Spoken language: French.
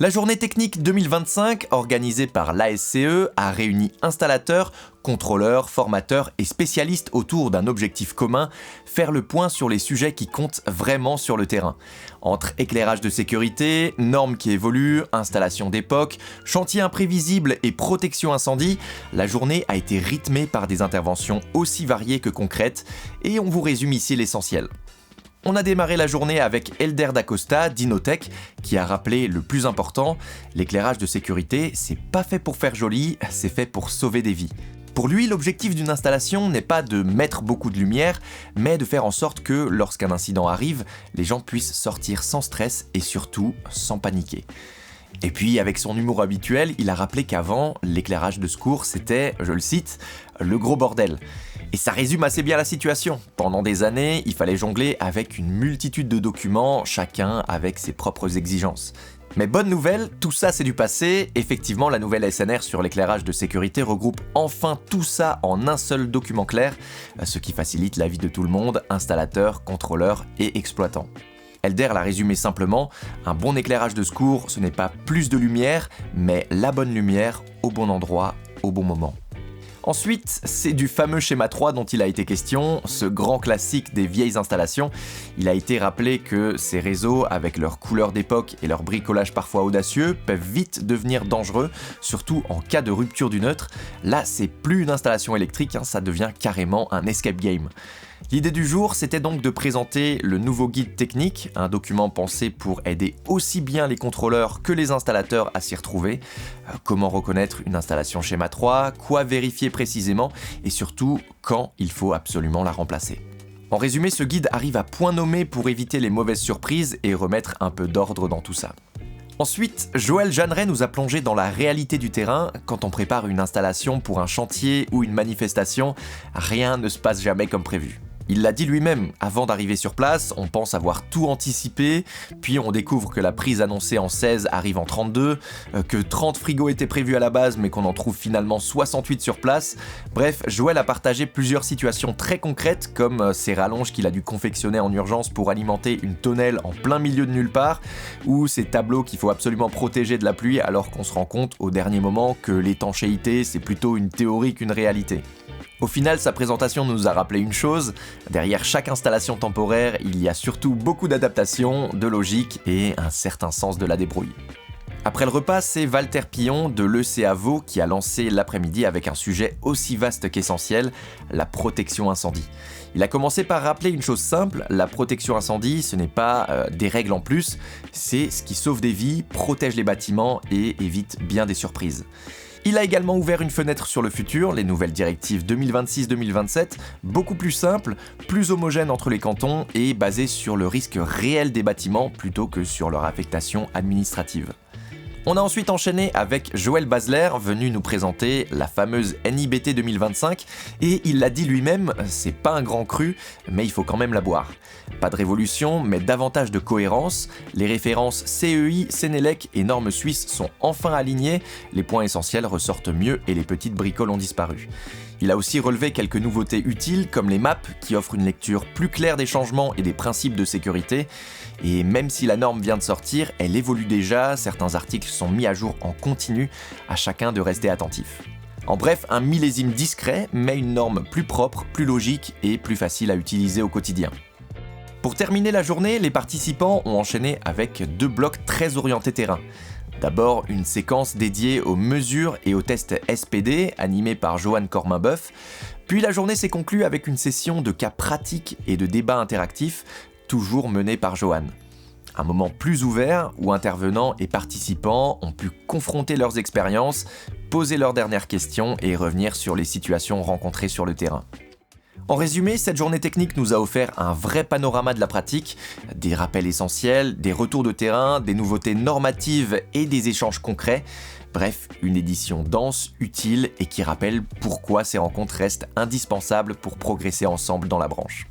La journée technique 2025, organisée par l'ASCE, a réuni installateurs, contrôleurs, formateurs et spécialistes autour d'un objectif commun, faire le point sur les sujets qui comptent vraiment sur le terrain. Entre éclairage de sécurité, normes qui évoluent, installation d'époque, chantier imprévisible et protection incendie, la journée a été rythmée par des interventions aussi variées que concrètes, et on vous résume ici l'essentiel. On a démarré la journée avec Elder Dacosta d'Inotech qui a rappelé le plus important, l'éclairage de sécurité, c'est pas fait pour faire joli, c'est fait pour sauver des vies. Pour lui, l'objectif d'une installation n'est pas de mettre beaucoup de lumière, mais de faire en sorte que, lorsqu'un incident arrive, les gens puissent sortir sans stress et surtout sans paniquer. Et puis, avec son humour habituel, il a rappelé qu'avant, l'éclairage de secours, c'était, je le cite, « le gros bordel ». Et ça résume assez bien la situation. Pendant des années, il fallait jongler avec une multitude de documents, chacun avec ses propres exigences. Mais bonne nouvelle, tout ça c'est du passé. Effectivement, la nouvelle SNR sur l'éclairage de sécurité regroupe enfin tout ça en un seul document clair, ce qui facilite la vie de tout le monde, installateurs, contrôleurs et exploitants. Elder l'a résumé simplement, un bon éclairage de secours, ce n'est pas plus de lumière, mais la bonne lumière au bon endroit, au bon moment. Ensuite, c'est du fameux schéma 3 dont il a été question, ce grand classique des vieilles installations. Il a été rappelé que ces réseaux, avec leurs couleurs d'époque et leur bricolage parfois audacieux, peuvent vite devenir dangereux, surtout en cas de rupture du neutre. Là, c'est plus une installation électrique, ça devient carrément un escape game. L'idée du jour, c'était donc de présenter le nouveau guide technique, un document pensé pour aider aussi bien les contrôleurs que les installateurs à s'y retrouver. Comment reconnaître une installation schéma 3, quoi vérifier précisément et surtout quand il faut absolument la remplacer. En résumé, ce guide arrive à point nommé pour éviter les mauvaises surprises et remettre un peu d'ordre dans tout ça. Ensuite, Joël Jeanneret nous a plongé dans la réalité du terrain. Quand on prépare une installation pour un chantier ou une manifestation, rien ne se passe jamais comme prévu. Il l'a dit lui-même, avant d'arriver sur place, on pense avoir tout anticipé, puis on découvre que la prise annoncée en 16 arrive en 32, que 30 frigos étaient prévus à la base mais qu'on en trouve finalement 68 sur place. Bref, Joël a partagé plusieurs situations très concrètes, comme ces rallonges qu'il a dû confectionner en urgence pour alimenter une tonnelle en plein milieu de nulle part, ou ces tableaux qu'il faut absolument protéger de la pluie alors qu'on se rend compte au dernier moment que l'étanchéité c'est plutôt une théorie qu'une réalité. Au final, sa présentation nous a rappelé une chose, derrière chaque installation temporaire, il y a surtout beaucoup d'adaptation, de logique et un certain sens de la débrouille. Après le repas, c'est Walter Pillon de l'ECA Vaud qui a lancé l'après-midi avec un sujet aussi vaste qu'essentiel, la protection incendie. Il a commencé par rappeler une chose simple, la protection incendie, ce n'est pas des règles en plus, c'est ce qui sauve des vies, protège les bâtiments et évite bien des surprises. Il a également ouvert une fenêtre sur le futur, les nouvelles directives 2026-2027, beaucoup plus simples, plus homogènes entre les cantons et basées sur le risque réel des bâtiments plutôt que sur leur affectation administrative. On a ensuite enchaîné avec Joël Basler, venu nous présenter la fameuse NIBT 2025, et il l'a dit lui-même, c'est pas un grand cru, mais il faut quand même la boire. Pas de révolution, mais davantage de cohérence, les références CEI, Sénélec et normes suisses sont enfin alignées, les points essentiels ressortent mieux et les petites bricoles ont disparu. Il a aussi relevé quelques nouveautés utiles comme les maps qui offrent une lecture plus claire des changements et des principes de sécurité. Et même si la norme vient de sortir, elle évolue déjà, certains articles sont mis à jour en continu, à chacun de rester attentif. En bref, un millésime discret, mais une norme plus propre, plus logique et plus facile à utiliser au quotidien. Pour terminer la journée, les participants ont enchaîné avec 2 blocs très orientés terrain. D'abord, une séquence dédiée aux mesures et aux tests SPD, animée par Johan Corminboeuf. Puis la journée s'est conclue avec une session de cas pratiques et de débats interactifs, toujours menée par Johan. Un moment plus ouvert où intervenants et participants ont pu confronter leurs expériences, poser leurs dernières questions et revenir sur les situations rencontrées sur le terrain. En résumé, cette journée technique nous a offert un vrai panorama de la pratique, des rappels essentiels, des retours de terrain, des nouveautés normatives et des échanges concrets. Bref, une édition dense, utile et qui rappelle pourquoi ces rencontres restent indispensables pour progresser ensemble dans la branche.